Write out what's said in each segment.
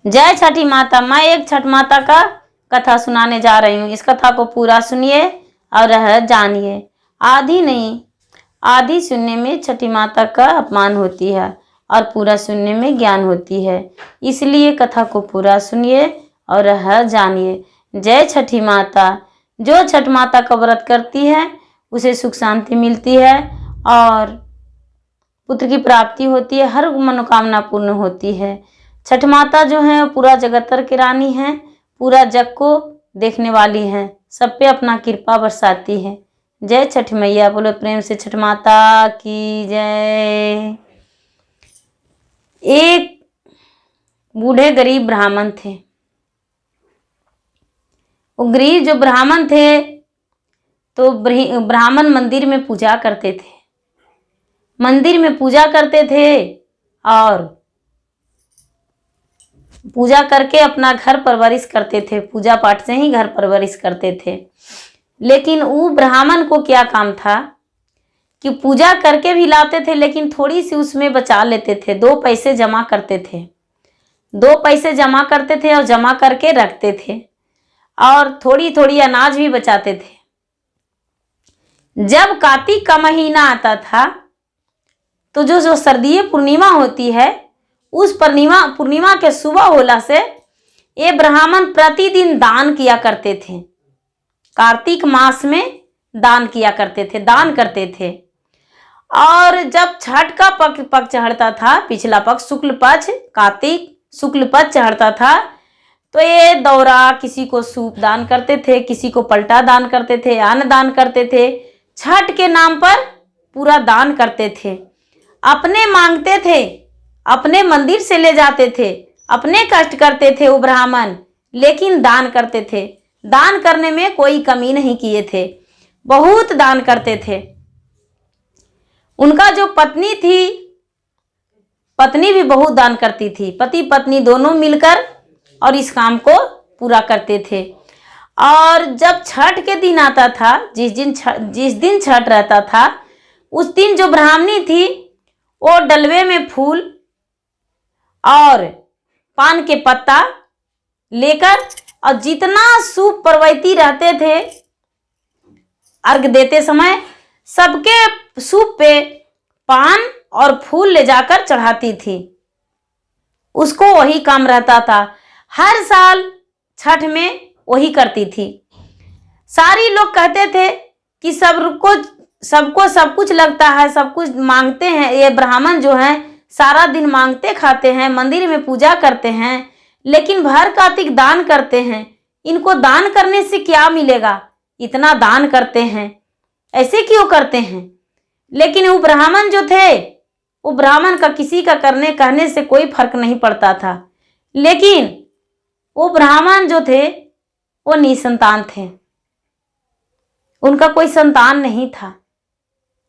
जय छठी माता। मैं एक छठ माता का कथा सुनाने जा रही हूँ। इस कथा को पूरा सुनिए और जानिए। आधी नहीं, आधी सुनने में छठी माता का अपमान होती है और पूरा सुनने में ज्ञान होती है। इसलिए कथा को पूरा सुनिए और जानिए। जय छठी माता। जो छठ माता का व्रत करती है उसे सुख शांति मिलती है और पुत्र की प्राप्ति होती है, हर मनोकामना पूर्ण होती है। छठ माता जो है पूरा जगतर की रानी है, पूरा जग को देखने वाली है, सब पे अपना कृपा बरसाती है। जय छठ मैया। बोलो प्रेम से छठ माता की जय। एक बूढ़े गरीब ब्राह्मण थे। वो गरीब जो ब्राह्मण थे तो ब्राह्मण मंदिर में पूजा करते थे, मंदिर में पूजा करते थे और पूजा करके अपना घर परवरिश करते थे। पूजा पाठ से ही घर परवरिश करते थे। लेकिन वो ब्राह्मण को क्या काम था कि पूजा करके भी लाते थे लेकिन थोड़ी सी उसमें बचा लेते थे। 2 पैसे जमा करते थे, 2 पैसे जमा करते थे और जमा करके रखते थे और थोड़ी थोड़ी अनाज भी बचाते थे। जब कार्तिक का महीना आता था तो जो सर्दीय पूर्णिमा होती है, उस पूर्णिमा के सुबह होला से ये ब्राह्मण प्रतिदिन दान किया करते थे। कार्तिक मास में दान किया करते थे, दान करते थे। और जब छठ का पक्ष चढ़ता था, पिछला पक्ष शुक्ल पक्ष, कार्तिक शुक्ल पक्ष चढ़ता था, तो ये दौरा किसी को सूप दान करते थे, किसी को पलटा दान करते थे, अन्न दान करते थे। छठ के नाम पर पूरा दान करते थे। अपने मांगते थे, अपने मंदिर से ले जाते थे, अपने कष्ट करते थे वो ब्राह्मण, लेकिन दान करते थे। दान करने में कोई कमी नहीं किए थे, बहुत दान करते थे। उनका जो पत्नी थी, पत्नी भी बहुत दान करती थी। पति पत्नी दोनों मिलकर और इस काम को पूरा करते थे। और जब छठ के दिन आता था, जिस दिन छठ रहता था, उस दिन जो ब्राह्मणी थी वो डलवे में फूल और पान के पत्ता लेकर और जितना सूप परवैती रहते थे अर्घ देते समय, सबके सूप पे पान और फूल ले जाकर चढ़ाती थी। उसको वही काम रहता था। हर साल छठ में वही करती थी। सारी लोग कहते थे कि सबको सब कुछ लगता है, सब कुछ मांगते हैं। ये ब्राह्मण जो है सारा दिन मांगते खाते हैं, मंदिर में पूजा करते हैं, लेकिन भर कार्तिक दान करते हैं। इनको दान करने से क्या मिलेगा? इतना दान करते हैं, ऐसे क्यों करते हैं? लेकिन वो ब्राह्मण जो थे, वो ब्राह्मण का किसी का कहने से कोई फर्क नहीं पड़ता था। लेकिन वो ब्राह्मण जो थे वो निसंतान थे, उनका कोई संतान नहीं था।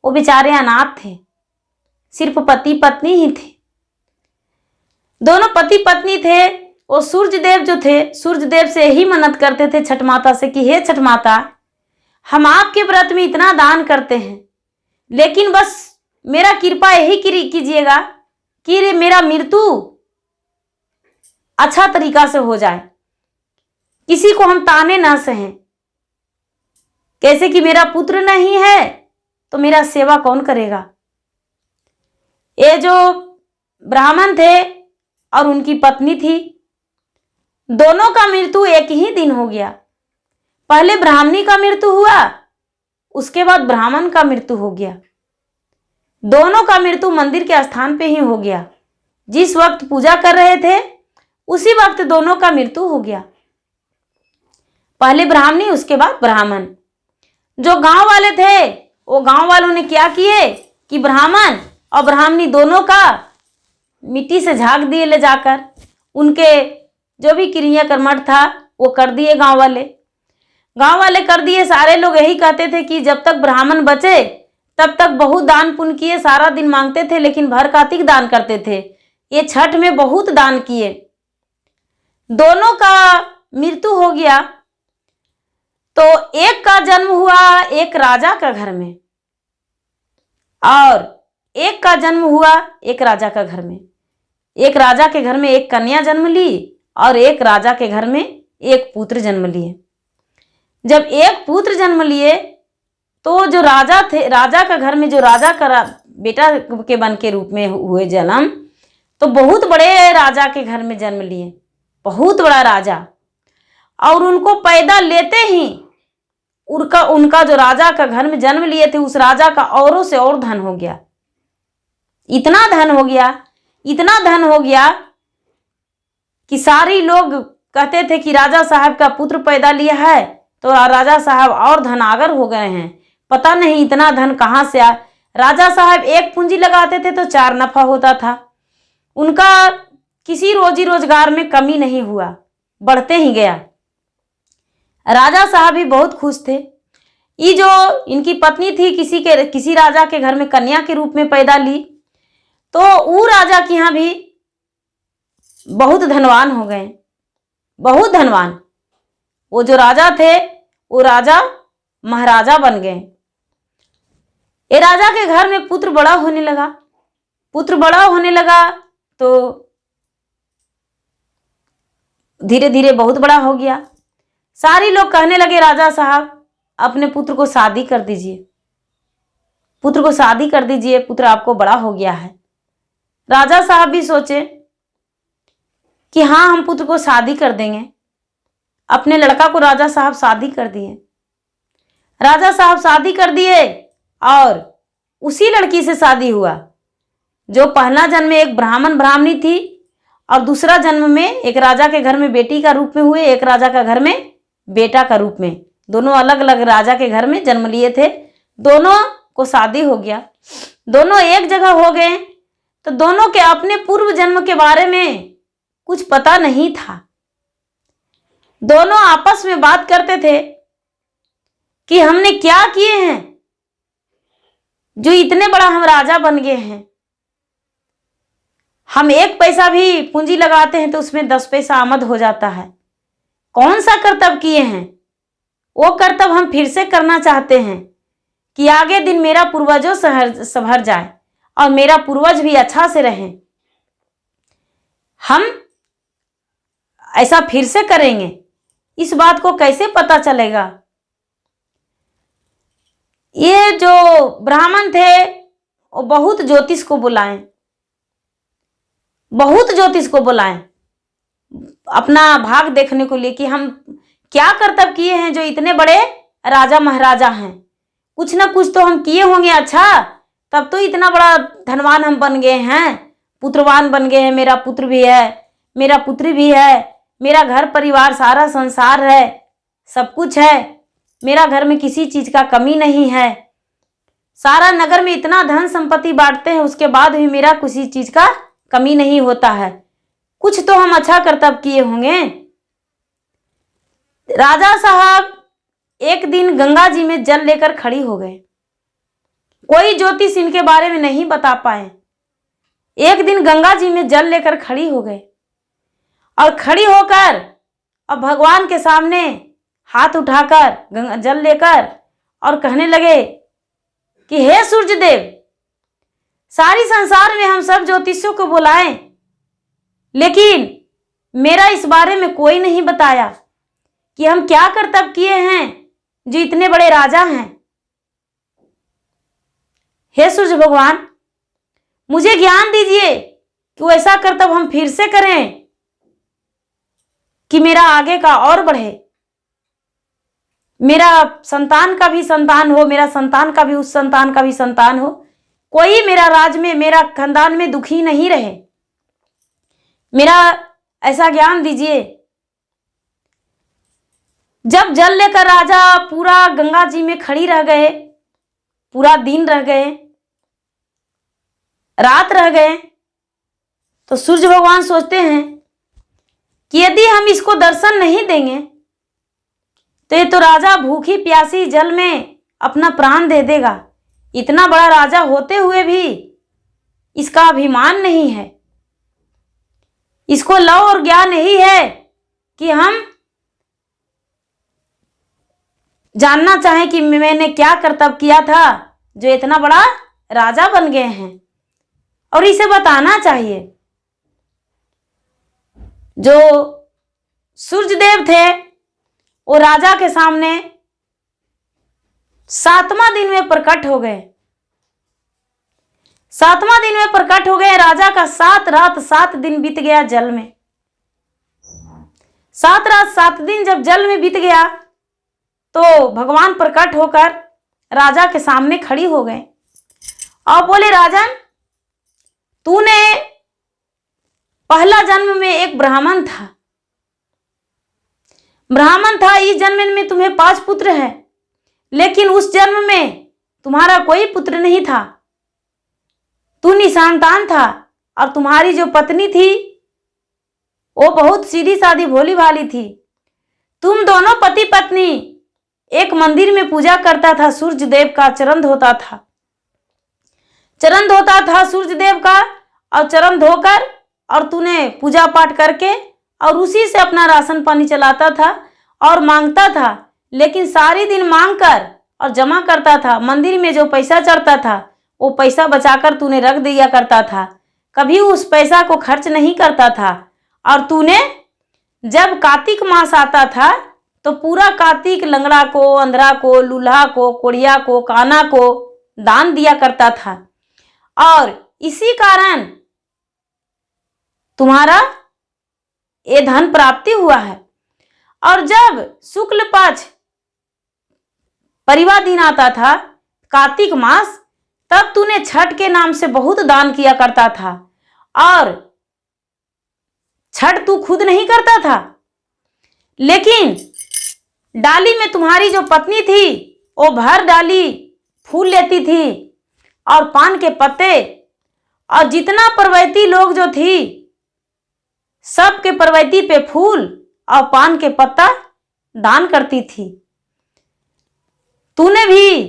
वो बेचारे अनाथ थे, सिर्फ पति पत्नी ही थे। दोनों पति पत्नी थे। वो सूर्यदेव जो थे, सूर्यदेव से यही मन्नत करते थे छठ माता से कि हे छठ माता, हम आपके व्रत में इतना दान करते हैं, लेकिन बस मेरा कृपा यही कीजिएगा कि मेरा मृत्यु अच्छा तरीका से हो जाए, किसी को हम ताने ना सहें। कैसे कि मेरा पुत्र नहीं है तो मेरा सेवा कौन करेगा? ये जो ब्राह्मण थे और उनकी पत्नी थी, दोनों का मृत्यु एक ही दिन हो गया। पहले ब्राह्मणी का मृत्यु हुआ, उसके बाद ब्राह्मण का मृत्यु हो गया। दोनों का मृत्यु मंदिर के स्थान पे ही हो गया। जिस वक्त पूजा कर रहे थे उसी वक्त दोनों का मृत्यु हो गया। पहले ब्राह्मणी, उसके बाद ब्राह्मण। जो गांव वाले थे, वो गांव वालों ने क्या किए कि ब्राह्मण और ब्राह्मणी दोनों का मिट्टी से झाँक दिए ले जाकर। उनके जो भी क्रिया कर्मठ था वो कर दिए गांव वाले कर दिए। सारे लोग यही कहते थे कि जब तक ब्राह्मण बचे तब तक बहुत दान पुण्य किए, सारा दिन मांगते थे लेकिन भर कार्तिक दान करते थे। ये छठ में बहुत दान किए। दोनों का मृत्यु हो गया तो एक का जन्म हुआ एक राजा का घर में और एक का जन्म हुआ एक राजा का घर में। एक राजा के घर में एक कन्या जन्म ली और एक राजा के घर में एक पुत्र जन्म लिए। जब एक पुत्र जन्म लिए तो जो राजा थे, राजा का घर में जो राजा का बेटा के बन के रूप में हुए जन्म, तो बहुत बड़े राजा के घर में जन्म लिए, बहुत बड़ा राजा। और उनको पैदा लेते ही उनका जो राजा का घर में जन्म लिए थे, उस राजा का औरों से और धन हो गया। इतना धन हो गया, इतना धन हो गया कि सारे लोग कहते थे कि राजा साहब का पुत्र पैदा लिया है तो राजा साहब और धनागर हो गए हैं, पता नहीं इतना धन कहाँ से आया। राजा साहब एक पूंजी लगाते थे तो 4 नफा होता था। उनका किसी रोजी रोजगार में कमी नहीं हुआ, बढ़ते ही गया। राजा साहब भी बहुत खुश थे। ये जो इनकी पत्नी थी किसी राजा के घर में कन्या के रूप में पैदा ली, तो वो राजा के यहाँ भी बहुत धनवान हो गए, बहुत धनवान। वो जो राजा थे वो राजा महाराजा बन गए। ये राजा के घर में पुत्र बड़ा होने लगा, पुत्र बड़ा होने लगा तो धीरे धीरे बहुत बड़ा हो गया। सारे लोग कहने लगे राजा साहब अपने पुत्र को शादी कर दीजिए, पुत्र को शादी कर दीजिए, पुत्र आपको बड़ा हो गया है। राजा साहब भी सोचे कि हाँ हम पुत्र को शादी कर देंगे। अपने लड़का को राजा साहब शादी कर दिए। राजा साहब शादी कर दिए और उसी लड़की से शादी हुआ जो पहला जन्म में एक ब्राह्मण ब्राह्मणी थी और दूसरा जन्म में एक राजा के घर में बेटी का रूप में हुए, एक राजा का घर में बेटा का रूप में। दोनों अलग अलग राजा के घर में जन्म लिए थे। दोनों को शादी हो गया, दोनों एक जगह हो गए। तो दोनों के अपने पूर्व जन्म के बारे में कुछ पता नहीं था। दोनों आपस में बात करते थे कि हमने क्या किए हैं जो इतने बड़ा हम राजा बन गए हैं। हम 1 पैसा भी पूंजी लगाते हैं तो उसमें 10 पैसा आमद हो जाता है। कौन सा कर्तव्य किए हैं, वो कर्तव्य हम फिर से करना चाहते हैं कि आगे दिन मेरा पूर्वजों संभर जाए और मेरा पूर्वज भी अच्छा से रहे। हम ऐसा फिर से करेंगे। इस बात को कैसे पता चलेगा? ये जो ब्राह्मण थे वो बहुत ज्योतिष को बुलाएं, बहुत ज्योतिष को बुलाएं अपना भाग देखने को लिए कि हम क्या कर्तव्य किए हैं जो इतने बड़े राजा महाराजा हैं। कुछ ना कुछ तो हम किए होंगे अच्छा, तब तो इतना बड़ा धनवान हम बन गए हैं, पुत्रवान बन गए हैं। मेरा पुत्र भी है, मेरा पुत्री भी है, मेरा घर परिवार सारा संसार है, सब कुछ है, मेरा घर में किसी चीज का कमी नहीं है। सारा नगर में इतना धन संपत्ति बांटते हैं, उसके बाद भी मेरा किसी चीज का कमी नहीं होता है। कुछ तो हम अच्छा कर्तव्य किए होंगे। राजा साहब एक दिन गंगा जी में जल लेकर खड़ी हो गए। कोई ज्योतिष इनके बारे में नहीं बता पाए। एक दिन गंगा जी में जल लेकर खड़ी हो गए और खड़ी होकर अब भगवान के सामने हाथ उठाकर जल लेकर और कहने लगे कि हे सूर्य देव, सारी संसार में हम सब ज्योतिषियों को बुलाएं, लेकिन मेरा इस बारे में कोई नहीं बताया कि हम क्या कर्तव्य किए हैं जो इतने बड़े राजा हैं। हे सूर्य भगवान, मुझे ज्ञान दीजिए कि वैसा कर्तव्य हम फिर से करें कि मेरा आगे का और बढ़े, मेरा संतान का भी संतान हो, मेरा संतान का भी उस संतान का भी संतान हो, कोई मेरा राज में, मेरा खानदान में दुखी नहीं रहे। मेरा ऐसा ज्ञान दीजिए। जब जल लेकर राजा पूरा गंगा जी में खड़ी रह गए, पूरा दिन रह गए, रात रह गए, तो सूर्य भगवान सोचते हैं कि यदि हम इसको दर्शन नहीं देंगे तो ये तो राजा भूखी प्यासी जल में अपना प्राण दे देगा। इतना बड़ा राजा होते हुए भी इसका अभिमान नहीं है, इसको लव और ज्ञान यही है कि हम जानना चाहें कि मैंने क्या कर्तव्य किया था जो इतना बड़ा राजा बन गए हैं, और इसे बताना चाहिए। जो सूर्यदेव थे वो राजा के सामने 7वां दिन में प्रकट हो गए। 7वां दिन में प्रकट हो गए। राजा का 7 रात 7 दिन बीत गया जल में। 7 रात 7 दिन जब जल में बीत गया तो भगवान प्रकट होकर राजा के सामने खड़ी हो गए और बोले, राजन, तूने पहला जन्म में एक ब्राह्मण था, इस जन्म में तुम्हें 5 पुत्र हैं, लेकिन उस जन्म में तुम्हारा कोई पुत्र नहीं था, तू निसंतान था। और तुम्हारी जो पत्नी थी वो बहुत सीधी सादी भोली भाली थी। तुम दोनों पति पत्नी एक मंदिर में पूजा करता था, सूर्य देव का चरण धोता था, सूर्य देव का, और चरण धोकर और तूने पूजा पाठ करके और उसी से अपना राशन पानी चलाता था और मांगता था, लेकिन सारी दिन मांग कर और जमा करता था। मंदिर में जो पैसा चढ़ता था वो पैसा बचाकर तूने रख दिया करता था, कभी उस पैसा को खर्च नहीं करता था। और तूने जब कार्तिक मास आता था तो पूरा कार्तिक लंगड़ा को, अंधरा को, लूल्हा को, कोढ़िया को, काना को दान दिया करता था, और इसी कारण तुम्हारा ये धन प्राप्ति हुआ है। और जब शुक्ल पक्ष परिवा दिन आता था, कार्तिक मास, तब तूने छठ के नाम से बहुत दान किया करता था। और छठ तू खुद नहीं करता था, लेकिन डाली में तुम्हारी जो पत्नी थी वो भर डाली फूल लेती थी और पान के पत्ते, और जितना परवैती लोग जो थी सबके परवैती पे फूल और पान के पत्ता दान करती थी। तूने भी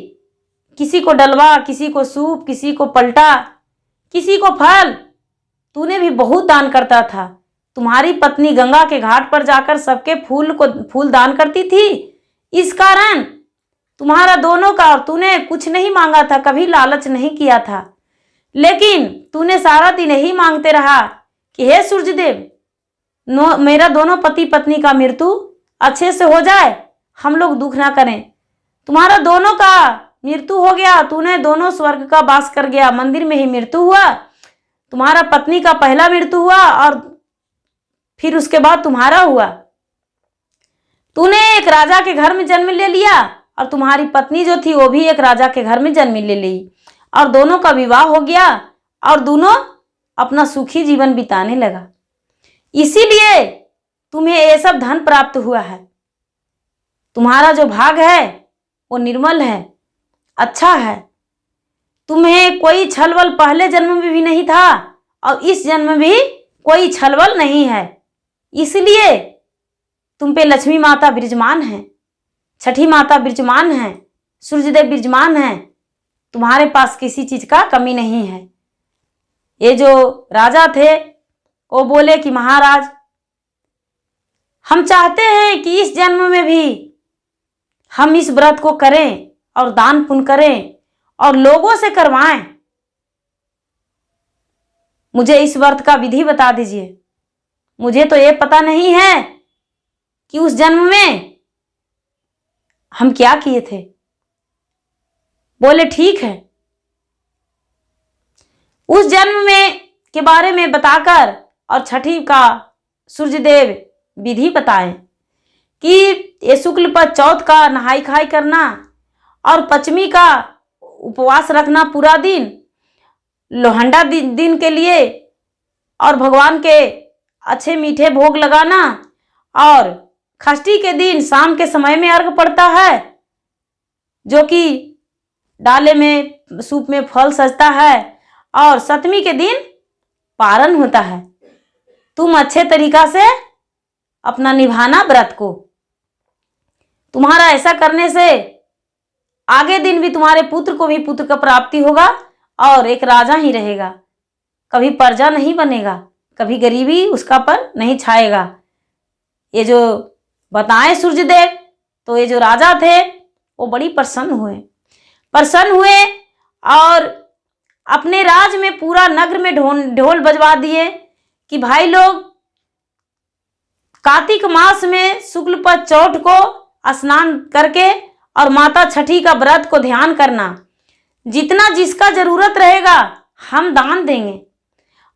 किसी को डलवा, किसी को सूप, किसी को पलटा, किसी को फल, तूने भी बहुत दान करता था। तुम्हारी पत्नी गंगा के घाट पर जाकर सबके फूल दान करती थी। इस कारण तुम्हारा दोनों का, और तूने कुछ नहीं मांगा था, कभी लालच नहीं किया था, लेकिन तूने सारा दिन यही मांगते रहा कि हे सूर्यदेव, मेरा दोनों पति पत्नी का मृत्यु अच्छे से हो जाए, हम लोग दुख ना करें। तुम्हारा दोनों का मृत्यु हो गया, तूने दोनों स्वर्ग का वास कर गया, मंदिर में ही मृत्यु हुआ। तुम्हारा पत्नी का पहला मृत्यु हुआ और फिर उसके बाद तुम्हारा हुआ। तूने एक राजा के घर में जन्म ले लिया और तुम्हारी पत्नी जो थी वो भी एक राजा के घर में जन्म ले ली, और दोनों का विवाह हो गया और दोनों अपना सुखी जीवन बिताने लगा। इसीलिए तुम्हें ये सब धन प्राप्त हुआ है। तुम्हारा जो भाग है वो निर्मल है, अच्छा है। तुम्हें कोई छलवल पहले जन्म में भी नहीं था और इस जन्म में भी कोई छलवल नहीं है। इसलिए तुम पे लक्ष्मी माता विराजमान है, छठी माता विराजमान है, सूर्यदेव विराजमान है। तुम्हारे पास किसी चीज का कमी नहीं है। ये जो राजा थे वो बोले कि महाराज, हम चाहते हैं कि इस जन्म में भी हम इस व्रत को करें और दान पुण्य करें और लोगों से करवाएं। मुझे इस व्रत का विधि बता दीजिए। मुझे तो ये पता नहीं है कि उस जन्म में हम क्या किए थे। बोले ठीक है। उस जन्म में के बारे में बताकर और छठी का सूर्यदेव विधि बताएं कि ये शुक्ल पक्ष चौथ का नहाई खाई करना और पंचमी का उपवास रखना पूरा दिन, लोहंडा दिन के लिए, और भगवान के अच्छे मीठे भोग लगाना, और षष्ठी के दिन शाम के समय में अर्घ पड़ता है जो कि डाले में सूप में फल सजता है, और सप्तमी के दिन पारण होता है। तुम अच्छे तरीका से अपना निभाना व्रत को। तुम्हारा ऐसा करने से आगे दिन भी तुम्हारे पुत्र को भी पुत्र का प्राप्ति होगा और एक राजा ही रहेगा, कभी प्रजा नहीं बनेगा, कभी गरीबी उसका पर नहीं छाएगा। ये जो बताएं सूर्यदेव, तो ये जो राजा थे वो बड़ी प्रसन्न हुए और अपने राज में पूरा नगर में ढोल बजवा दिए कि भाई लोग कार्तिक मास में शुक्ल पक्ष चौथ को स्नान करके और माता छठी का व्रत को ध्यान करना। जितना जिसका जरूरत रहेगा हम दान देंगे।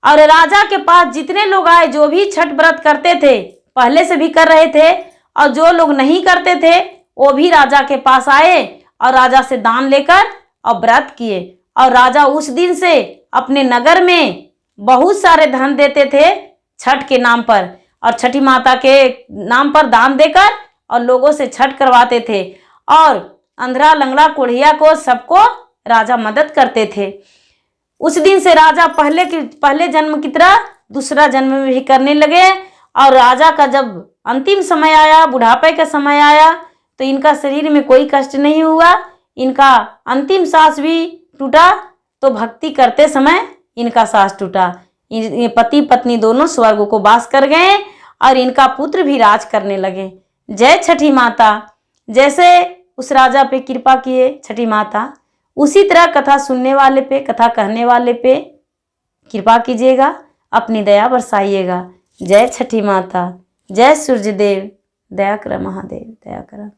और राजा के पास जितने लोग आए, जो भी छठ व्रत करते थे, पहले से भी कर रहे थे, और जो लोग नहीं करते थे वो भी राजा के पास आए और राजा से दान लेकर और व्रत किए। और राजा उस दिन से अपने नगर में बहुत सारे धन देते थे छठ के नाम पर, और छठी माता के नाम पर दान देकर और लोगों से छठ करवाते थे। और अंधरा लंगड़ा कोढ़िया को सबको राजा मदद करते थे। उस दिन से राजा पहले जन्म की तरह दूसरा जन्म में भी करने लगे। और राजा का जब अंतिम समय आया, बुढ़ापे का समय आया, तो इनका शरीर में कोई कष्ट नहीं हुआ। इनका अंतिम सांस भी टूटा तो भक्ति करते समय इनका सांस टूटा। ये पति पत्नी दोनों स्वर्ग को वास कर गए और इनका पुत्र भी राज करने लगे। जय छठी माता। जैसे उस राजा पे कृपा किए छठी माता, उसी तरह कथा सुनने वाले पे, कथा कहने वाले पे कृपा कीजिएगा, अपनी दया बरसाइएगा। जय छठी माता। जय सूर्य देव। दया कर महादेव, दया कर।